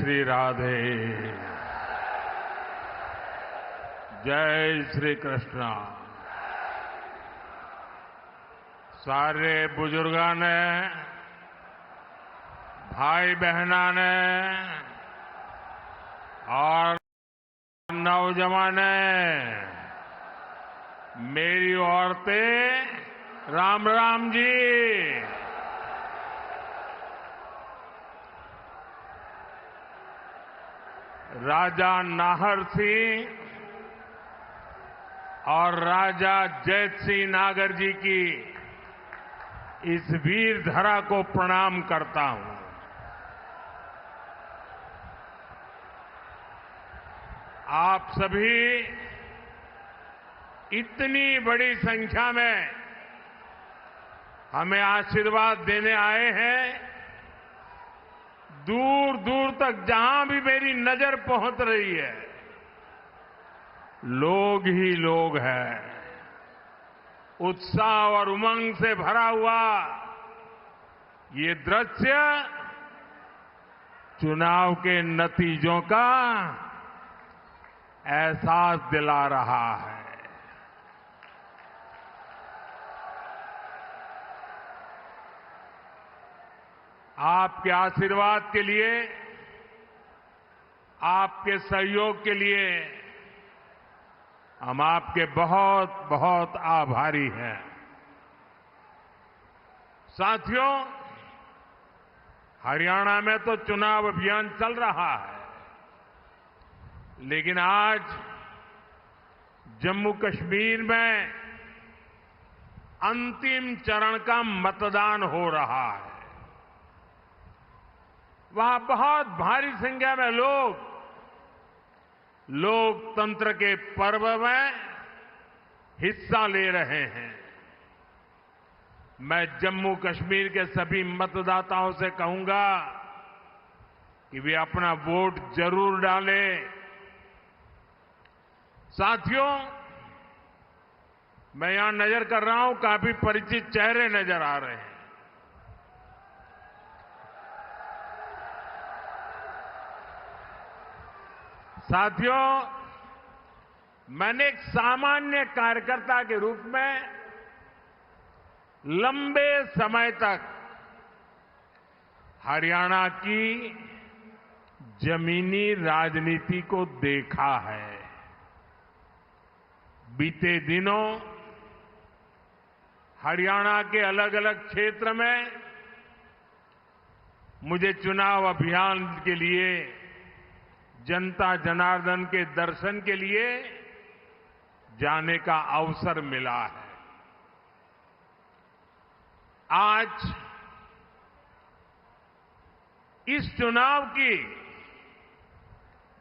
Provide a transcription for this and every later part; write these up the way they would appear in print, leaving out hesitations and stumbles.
श्री राधे। जय श्री कृष्णा। सारे बुजुर्गों ने, भाई बहना ने और नौजवान ने, मेरी औरतें, राम राम जी। राजा नाहर सिंह और राजा जैत सिंह नागर जी की इस वीर धरा को प्रणाम करता हूं। आप सभी इतनी बड़ी संख्या में हमें आशीर्वाद देने आए हैं। दूर दूर तक जहां भी मेरी नजर पहुंच रही है, लोग ही लोग हैं। उत्साह और उमंग से भरा हुआ ये दृश्य चुनाव के नतीजों का एहसास दिला रहा है। आपके आशीर्वाद के लिए, आपके सहयोग के लिए हम आपके बहुत बहुत आभारी हैं। साथियों, हरियाणा में तो चुनाव अभियान चल रहा है, लेकिन आज जम्मू कश्मीर में अंतिम चरण का मतदान हो रहा है। वहां बहुत भारी संख्या में लोग लोकतंत्र के पर्व में हिस्सा ले रहे हैं। मैं जम्मू कश्मीर के सभी मतदाताओं से कहूंगा कि वे अपना वोट जरूर डालें। साथियों, मैं यहां नजर कर रहा हूं, काफी परिचित चेहरे नजर आ रहे हैं। साथियों, मैंने एक सामान्य कार्यकर्ता के रूप में लंबे समय तक हरियाणा की जमीनी राजनीति को देखा है। बीते दिनों हरियाणा के अलग अलग क्षेत्र में मुझे चुनाव अभियान के लिए, जनता जनार्दन के दर्शन के लिए जाने का अवसर मिला है। आज इस चुनाव की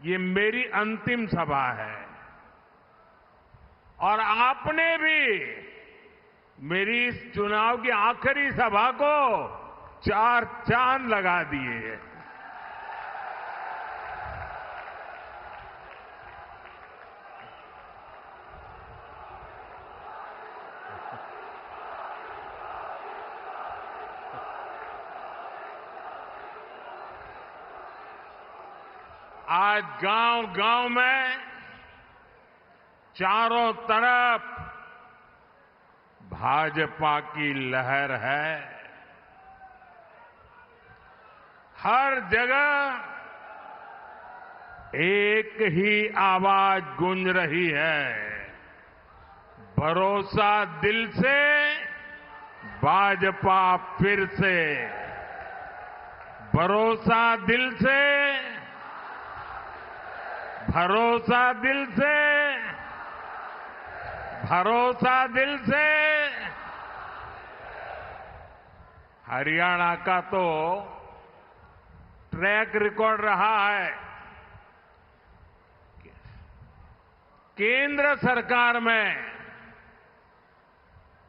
ये मेरी अंतिम सभा है और आपने भी मेरी इस चुनाव की आखिरी सभा को 4 चांद लगा दिए हैं। आज गांव-गांव में चारों तरफ भाजपा की लहर है। हर जगह एक ही आवाज गूंज रही है, भरोसा दिल से, भाजपा फिर से। भरोसा दिल से, भरोसा दिल से, भरोसा दिल से। हरियाणा का तो ट्रैक रिकॉर्ड रहा है। केंद्र सरकार में,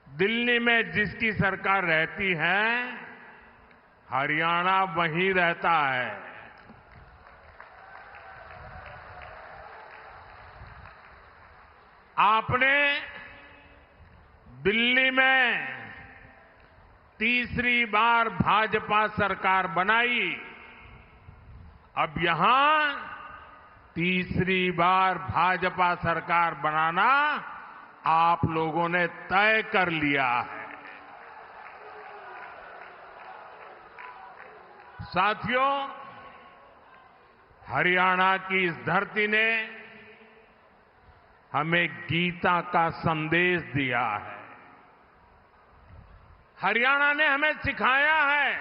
दिल्ली में जिसकी सरकार रहती है, हरियाणा वहीं रहता है। आपने दिल्ली में तीसरी बार भाजपा सरकार बनाई अब यहां तीसरी बार भाजपा सरकार बनाना आप लोगों ने तय कर लिया है। साथियों, हरियाणा की इस धरती ने हमें गीता का संदेश दिया है। हरियाणा ने हमें सिखाया है,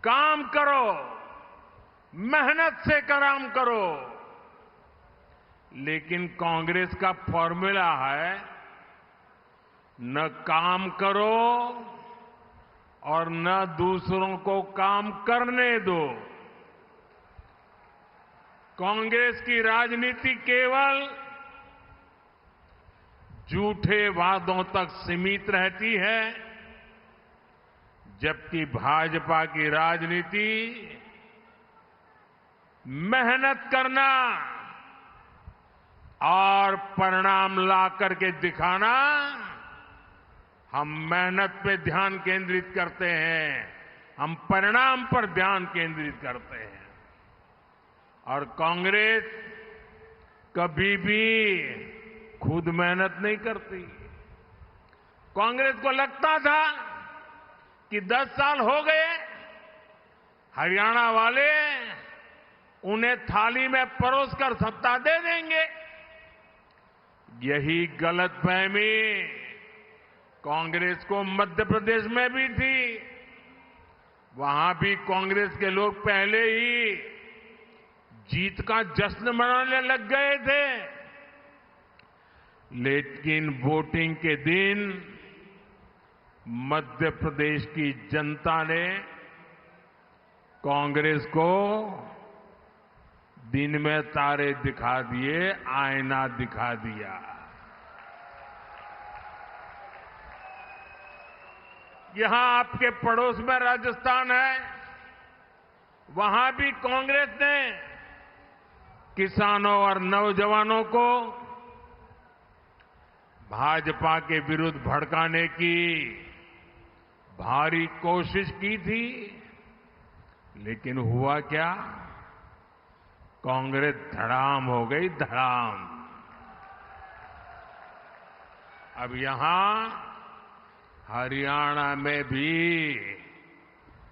काम करो, मेहनत से काम करो। लेकिन कांग्रेस का फॉर्मूला है, न काम करो और न दूसरों को काम करने दो। कांग्रेस की राजनीति केवल झूठे वादों तक सीमित रहती है, जबकि भाजपा की राजनीति मेहनत करना और परिणाम ला करके दिखाना। हम मेहनत पे ध्यान केंद्रित करते हैं, हम परिणाम पर ध्यान केंद्रित करते हैं। और कांग्रेस कभी भी खुद मेहनत नहीं करती। कांग्रेस को लगता था कि 10 साल हो गए, हरियाणा वाले उन्हें थाली में परोसकर सत्ता दे देंगे। यही गलतफहमी कांग्रेस को मध्य प्रदेश में भी थी। वहां भी कांग्रेस के लोग पहले ही जीत का जश्न मनाने लग गए थे। लेकिन वोटिंग के दिन मध्य प्रदेश की जनता ने कांग्रेस को दिन में तारे दिखा दिए, आईना दिखा दिया। यहां आपके पड़ोस में राजस्थान है, वहां भी कांग्रेस ने किसानों और नौजवानों को भाजपा के विरुद्ध भड़काने की भारी कोशिश की थी। लेकिन हुआ क्या? कांग्रेस धड़ाम हो गई, धड़ाम। अब यहां हरियाणा में भी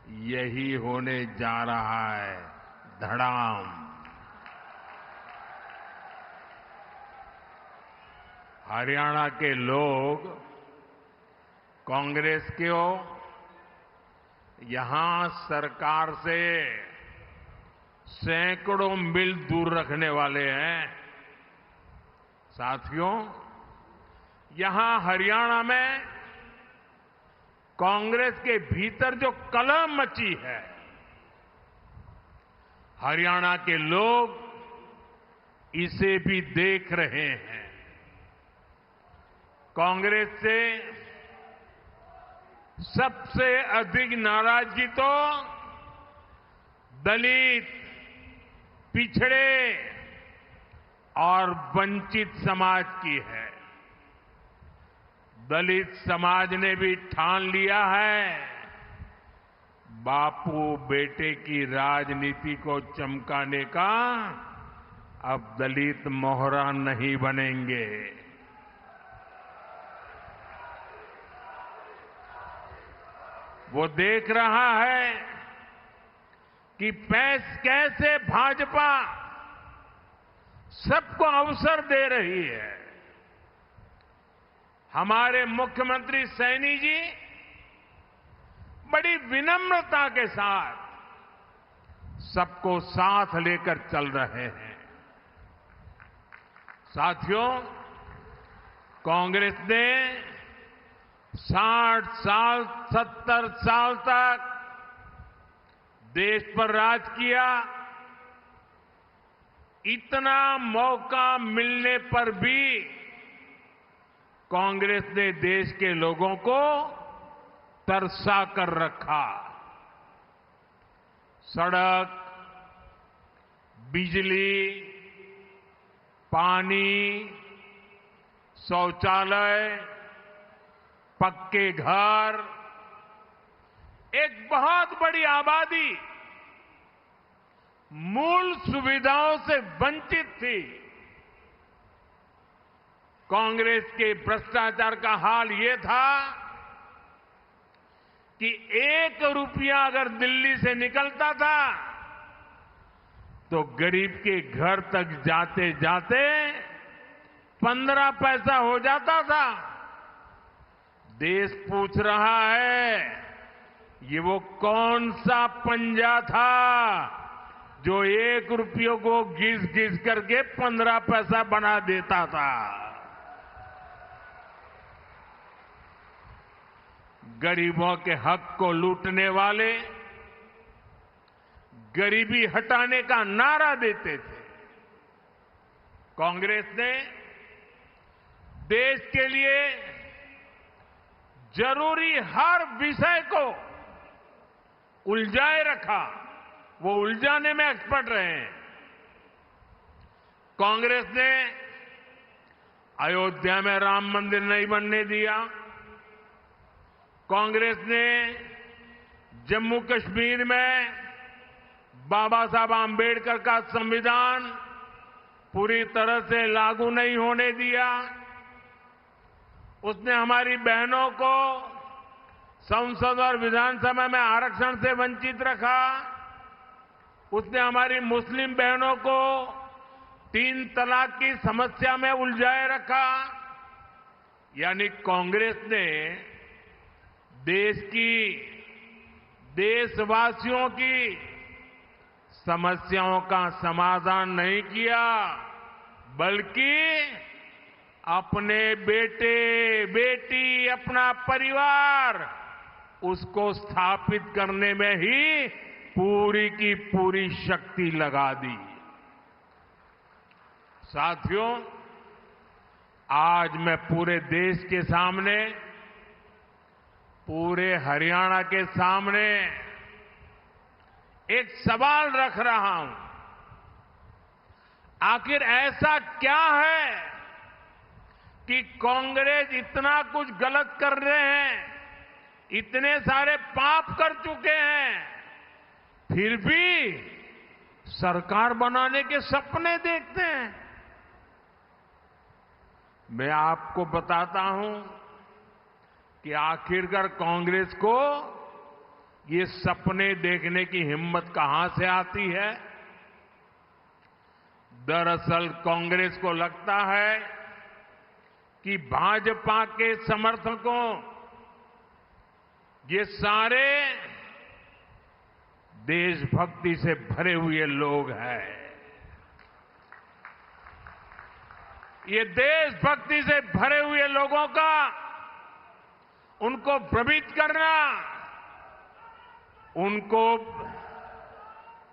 यही होने जा रहा है, धड़ाम। हरियाणा के लोग कांग्रेस को यहां सरकार से सैकड़ों मील दूर रखने वाले हैं। साथियों, यहां हरियाणा में कांग्रेस के भीतर जो कलह मची है, हरियाणा के लोग इसे भी देख रहे हैं। कांग्रेस से सबसे अधिक नाराजगी तो दलित, पिछड़े और वंचित समाज की है। दलित समाज ने भी ठान लिया है, बापू बेटे की राजनीति को चमकाने का अब दलित मोहरा नहीं बनेंगे। वो देख रहा है कि कैसे भाजपा सबको अवसर दे रही है। हमारे मुख्यमंत्री सैनी जी बड़ी विनम्रता के साथ सबको साथ लेकर चल रहे हैं। साथियों, कांग्रेस ने 60 साल, 70 साल तक देश पर राज किया। इतना मौका मिलने पर भी कांग्रेस ने देश के लोगों को तरसा कर रखा। सड़क, बिजली, पानी, शौचालय, पक्के घर, एक बहुत बड़ी आबादी, मूल सुविधाओं से वंचित थी। कांग्रेस के भ्रष्टाचार का हाल ये था कि 1 रुपया अगर दिल्ली से निकलता था तो गरीब के घर तक जाते जाते 15 पैसा हो जाता था। देश पूछ रहा है, ये वो कौन सा पंजा था जो 1 रुपये को घिस घिस करके 15 पैसा बना देता था। गरीबों के हक को लूटने वाले गरीबी हटाने का नारा देते थे। कांग्रेस ने देश के लिए जरूरी हर विषय को उलझाए रखा। वो उलझाने में एक्सपर्ट रहे हैं। कांग्रेस ने अयोध्या में राम मंदिर नहीं बनने दिया। कांग्रेस ने जम्मू कश्मीर में बाबा साहब आंबेडकर का संविधान पूरी तरह से लागू नहीं होने दिया। उसने हमारी बहनों को संसद और विधानसभा में आरक्षण से वंचित रखा। उसने हमारी मुस्लिम बहनों को 3 तलाक की समस्या में उलझाए रखा। यानी कांग्रेस ने देश की, देशवासियों की समस्याओं का समाधान नहीं किया, बल्कि अपने बेटे बेटी, अपना परिवार, उसको स्थापित करने में ही पूरी की पूरी शक्ति लगा दी। साथियों, आज मैं पूरे देश के सामने, पूरे हरियाणा के सामने एक सवाल रख रहा हूं। आखिर ऐसा क्या है कि कांग्रेस इतना कुछ गलत कर रहे हैं, इतने सारे पाप कर चुके हैं, फिर भी सरकार बनाने के सपने देखते हैं? मैं आपको बताता हूं कि आखिरकार कांग्रेस को ये सपने देखने की हिम्मत कहां से आती है। दरअसल कांग्रेस को लगता है कि भाजपा के समर्थकों, ये सारे देशभक्ति से भरे हुए लोग हैं। ये देशभक्ति से भरे हुए लोगों का, उनको भ्रमित करना, उनको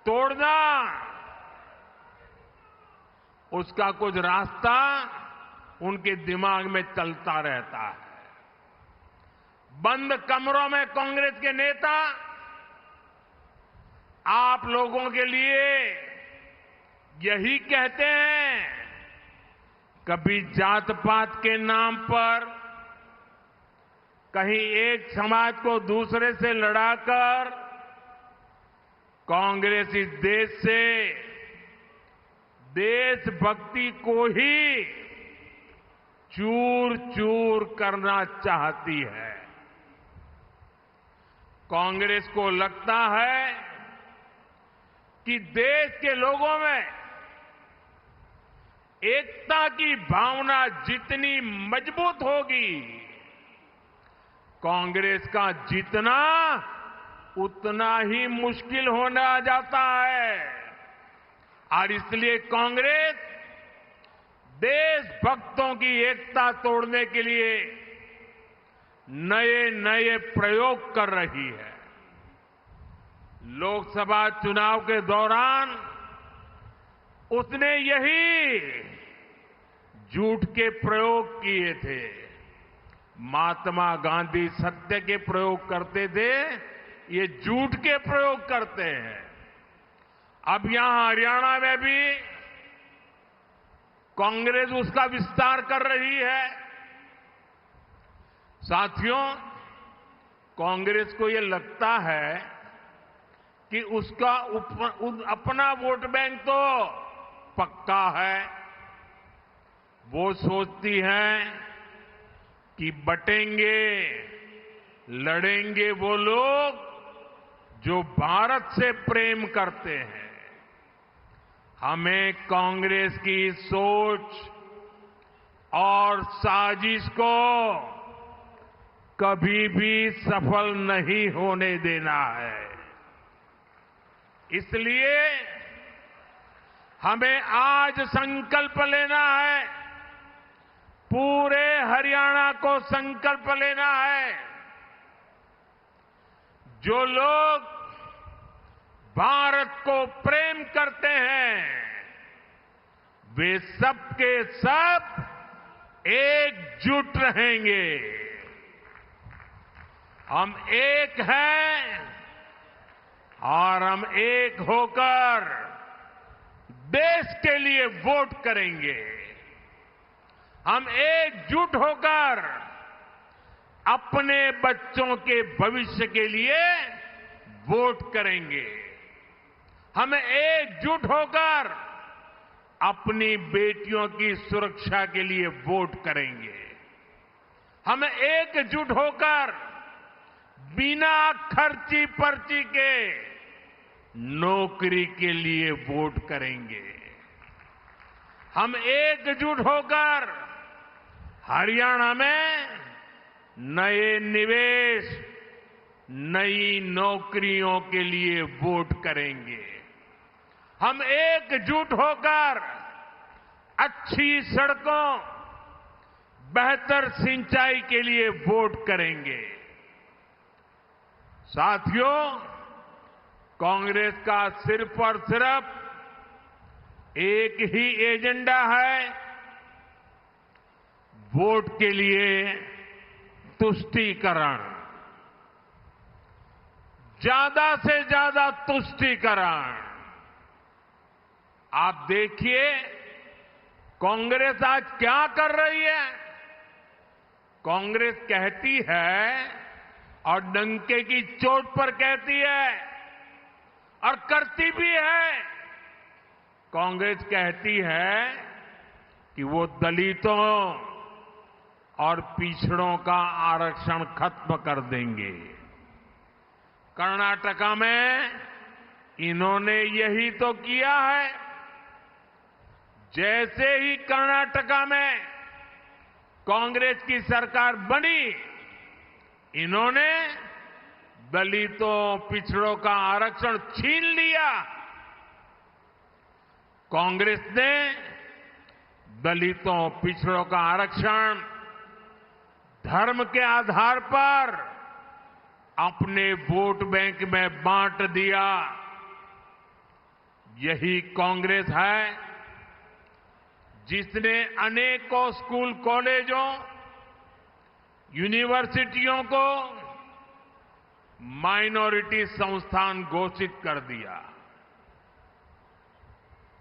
तोड़ना, उसका कुछ रास्ता उनके दिमाग में चलता रहता है। बंद कमरों में कांग्रेस के नेता आप लोगों के लिए यही कहते हैं। कभी जात पात के नाम पर कहीं एक समाज को दूसरे से लड़ाकर कांग्रेस इस देश से देशभक्ति को ही चूर चूर करना चाहती है। कांग्रेस को लगता है कि देश के लोगों में एकता की भावना जितनी मजबूत होगी, कांग्रेस का जीतना उतना ही मुश्किल होना जाता है। और इसलिए कांग्रेस देशभक्तों की एकता तोड़ने के लिए नए नए प्रयोग कर रही है। लोकसभा चुनाव के दौरान उसने यही झूठ के प्रयोग किए थे। महात्मा गांधी सत्य के प्रयोग करते थे, ये झूठ के प्रयोग करते हैं। अब यहां हरियाणा में भी कांग्रेस उसका विस्तार कर रही है। साथियों, कांग्रेस को ये लगता है कि उसका अपना वोट बैंक तो पक्का है। वो सोचती हैं कि बटेंगे, लड़ेंगे वो लोग जो भारत से प्रेम करते हैं। हमें कांग्रेस की सोच और साजिश को कभी भी सफल नहीं होने देना है। इसलिए हमें आज संकल्प लेना है, पूरे हरियाणा को संकल्प लेना है। जो लोग भारत को प्रेम करते हैं, वे सबके सब एकजुट रहेंगे। हम एक हैं और हम एक होकर देश के लिए वोट करेंगे। हम एकजुट होकर अपने बच्चों के भविष्य के लिए वोट करेंगे। हम एकजुट होकर अपनी बेटियों की सुरक्षा के लिए वोट करेंगे। हम एकजुट होकर बिना खर्ची पर्ची के नौकरी के लिए वोट करेंगे। हम एकजुट होकर हरियाणा में नए निवेश, नई नौकरियों के लिए वोट करेंगे। हम एकजुट होकर अच्छी सड़कों, बेहतर सिंचाई के लिए वोट करेंगे। साथियों, कांग्रेस का सिर्फ और सिर्फ एक ही एजेंडा है, वोट के लिए तुष्टीकरण, ज्यादा से ज्यादा तुष्टीकरण। आप देखिए कांग्रेस आज क्या कर रही है। कांग्रेस कहती है और डंके की चोट पर कहती है और करती भी है। कांग्रेस कहती है कि वो दलितों और पिछड़ों का आरक्षण खत्म कर देंगे। कर्नाटका में इन्होंने यही तो किया है। जैसे ही कर्नाटका में कांग्रेस की सरकार बनी, इन्होंने दलितों, पिछड़ों का आरक्षण छीन लिया। कांग्रेस ने दलितों, पिछड़ों का आरक्षण धर्म के आधार पर अपने वोट बैंक में बांट दिया। यही कांग्रेस है जिसने अनेकों स्कूल, कॉलेजों, यूनिवर्सिटियों को माइनॉरिटी संस्थान घोषित कर दिया।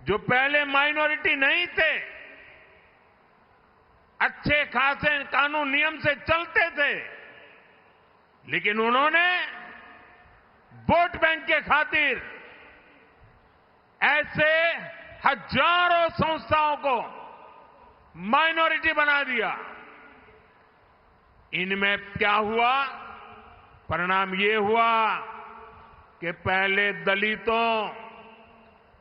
जो पहले माइनॉरिटी नहीं थे, अच्छे खासे कानून नियम से चलते थे, लेकिन उन्होंने वोट बैंक के खातिर ऐसे हजारों संस्थाओं को माइनॉरिटी बना दिया। इनमें क्या हुआ? परिणाम ये हुआ कि पहले दलितों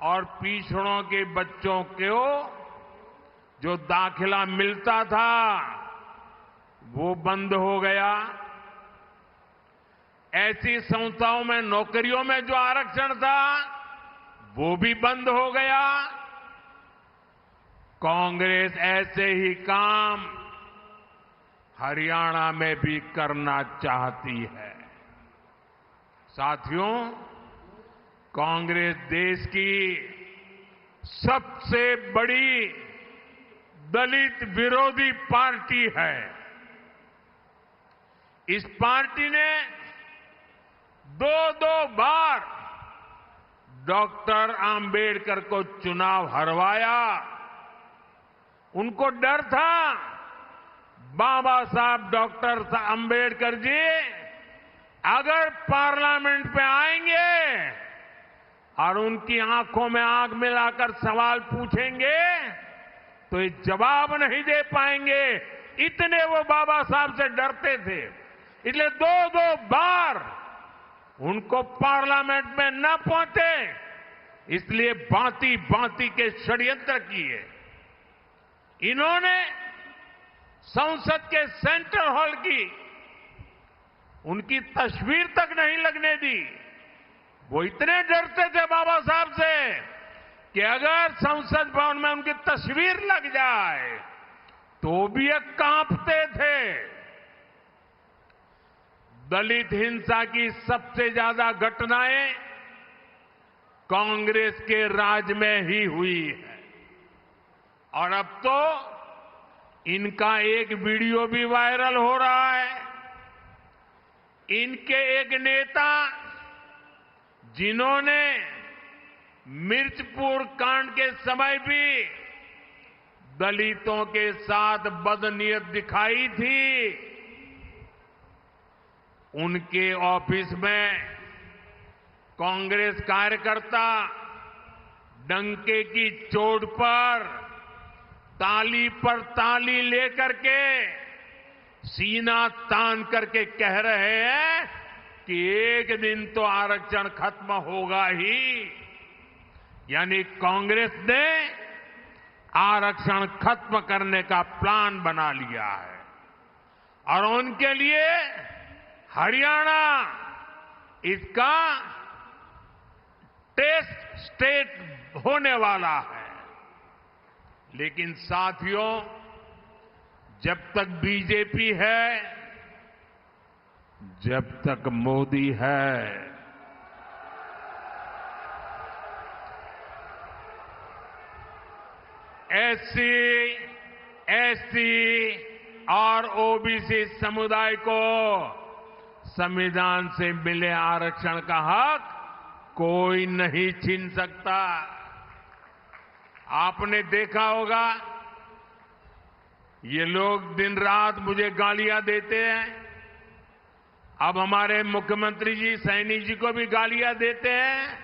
और पिछड़ों के बच्चों को जो दाखिला मिलता था वो बंद हो गया। ऐसी संस्थाओं में, नौकरियों में जो आरक्षण था वो भी बंद हो गया। कांग्रेस ऐसे ही काम हरियाणा में भी करना चाहती है। साथियों, कांग्रेस देश की सबसे बड़ी दलित विरोधी पार्टी है। इस पार्टी ने दो बार डॉक्टर आंबेडकर को चुनाव हरवाया। उनको डर था बाबा साहब डॉक्टर आंबेडकर जी अगर पार्लियामेंट पे आएंगे और उनकी आंखों में आंख मिलाकर सवाल पूछेंगे तो ये जवाब नहीं दे पाएंगे, इतने वो बाबा साहब से डरते थे। इसलिए दो दो बार उनको पार्लियामेंट में न पहुंचे, इसलिए भांति भांति के षड्यंत्र किए। इन्होंने संसद के सेंट्रल हॉल की उनकी तस्वीर तक नहीं लगने दी। वो इतने डरते थे बाबा साहब से कि अगर संसद भवन में उनकी तस्वीर लग जाए तो भी ये कांपते थे। दलित हिंसा की सबसे ज्यादा घटनाएं कांग्रेस के राज में ही हुई है और अब तो इनका एक वीडियो भी वायरल हो रहा है। इनके एक नेता जिन्होंने मिर्चपुर कांड के समय भी दलितों के साथ बदनीयत दिखाई थी, उनके ऑफिस में कांग्रेस कार्यकर्ता डंके की चोट पर ताली लेकर के सीना तान करके कह रहे हैं कि एक दिन तो आरक्षण खत्म होगा ही। यानी कांग्रेस ने आरक्षण खत्म करने का प्लान बना लिया है और उनके लिए हरियाणा इसका टेस्ट स्टेट होने वाला है। लेकिन साथियों, जब तक बीजेपी है, जब तक मोदी है, एससी और ओबीसी समुदाय को संविधान से मिले आरक्षण का हक कोई नहीं छीन सकता। आपने देखा होगा ये लोग दिन रात मुझे गालियां देते हैं, अब हमारे मुख्यमंत्री जी सैनी जी को भी गालियां देते हैं।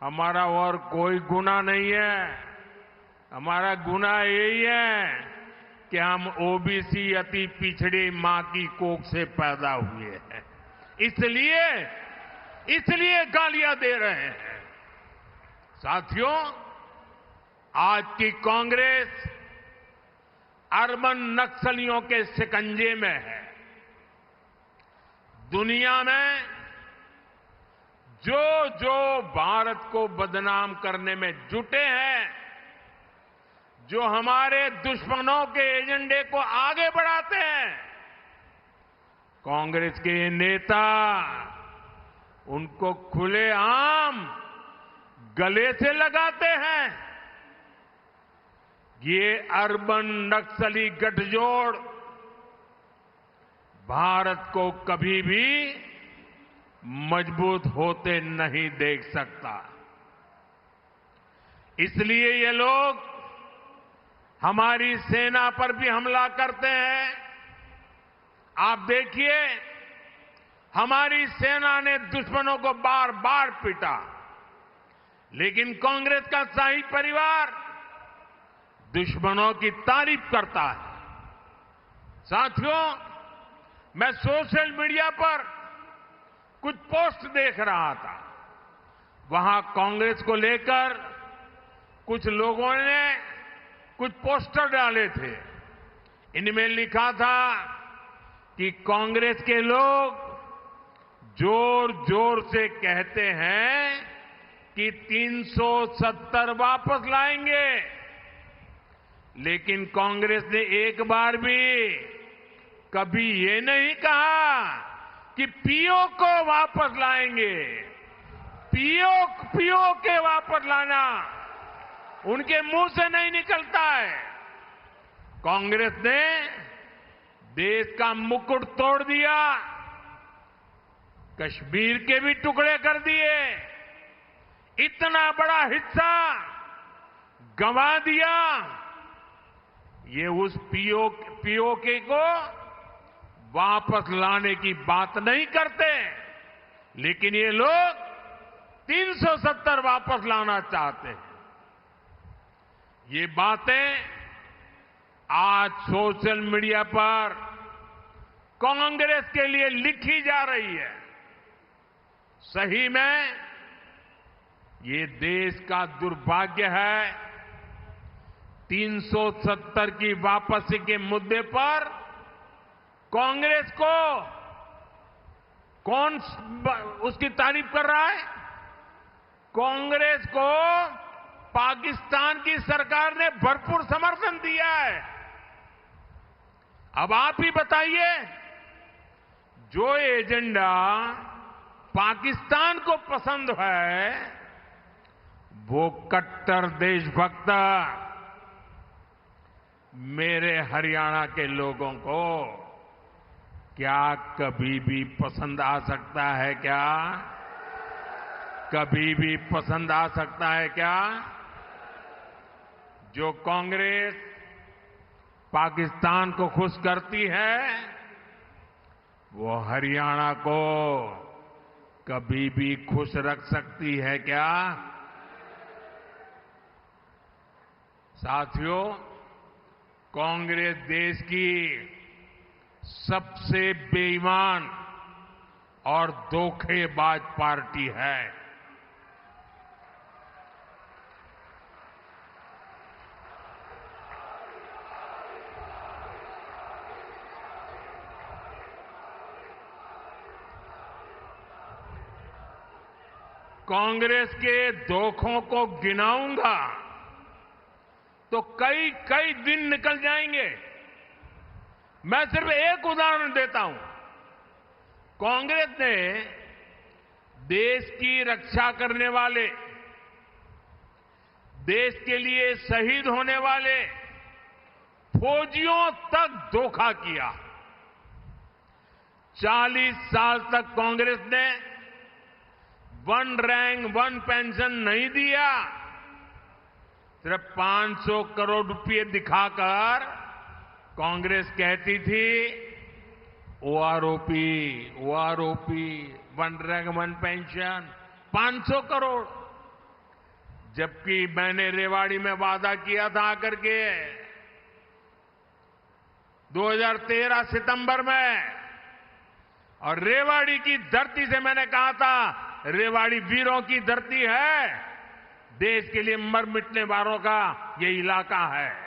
हमारा और कोई गुनाह नहीं है, हमारा गुनाह यही है कि हम ओबीसी अति पिछड़ी मां की कोख से पैदा हुए हैं, इसलिए गालियां दे रहे हैं। साथियों, आज की कांग्रेस अर्बन नक्सलियों के शिकंजे में है। दुनिया में जो भारत को बदनाम करने में जुटे हैं, जो हमारे दुश्मनों के एजेंडे को आगे बढ़ाते हैं, कांग्रेस के नेता उनको खुलेआम गले से लगाते हैं। ये अर्बन नक्सली गठजोड़ भारत को कभी भी मजबूत होते नहीं देख सकता। इसलिए ये लोग हमारी सेना पर भी हमला करते हैं। आप देखिए, हमारी सेना ने दुश्मनों को बार बार पीटा, लेकिन कांग्रेस का शाही परिवार दुश्मनों की तारीफ करता है। साथियों, मैं सोशल मीडिया पर कुछ पोस्ट देख रहा था, वहां कांग्रेस को लेकर कुछ लोगों ने कुछ पोस्टर डाले थे। इनमें लिखा था कि कांग्रेस के लोग जोर जोर से कहते हैं कि 370 वापस लाएंगे, लेकिन कांग्रेस ने एक बार भी कभी ये नहीं कहा कि पीओ को वापस लाएंगे। पीओ के वापस लाना उनके मुंह से नहीं निकलता है। कांग्रेस ने देश का मुकुट तोड़ दिया, कश्मीर के भी टुकड़े कर दिए, इतना बड़ा हिस्सा गंवा दिया। ये उस पीओके को वापस लाने की बात नहीं करते, लेकिन ये लोग 370 वापस लाना चाहते हैं। ये बातें आज सोशल मीडिया पर कांग्रेस के लिए लिखी जा रही है। सही में ये देश का दुर्भाग्य है। 370 की वापसी के मुद्दे पर कांग्रेस को कौन उसकी तारीफ कर रहा है? कांग्रेस को पाकिस्तान की सरकार ने भरपूर समर्थन दिया है। अब आप ही बताइए, जो एजेंडा पाकिस्तान को पसंद है, वो कट्टर देशभक्त मेरे हरियाणा के लोगों को क्या कभी भी पसंद आ सकता है? क्या कभी भी पसंद आ सकता है क्या? जो कांग्रेस पाकिस्तान को खुश करती है, वो हरियाणा को कभी भी खुश रख सकती है क्या? साथियों, कांग्रेस देश की सबसे बेईमान और धोखेबाज पार्टी है। कांग्रेस के धोखों को गिनाऊंगा तो कई कई दिन निकल जाएंगे। मैं सिर्फ एक उदाहरण देता हूं। कांग्रेस ने देश की रक्षा करने वाले, देश के लिए शहीद होने वाले फौजियों तक धोखा किया। 40 साल तक कांग्रेस ने वन रैंक वन पेंशन नहीं दिया। सिर्फ 500 करोड़ रुपए दिखाकर कांग्रेस कहती थी OROP, one rank one pension, 500 crore. जबकि मैंने रेवाड़ी में वादा किया था आकर के 2013 सितंबर में, और रेवाड़ी की धरती से मैंने कहा था, रेवाड़ी वीरों की धरती है, देश के लिए मर मिटने वालों का ये इलाका है।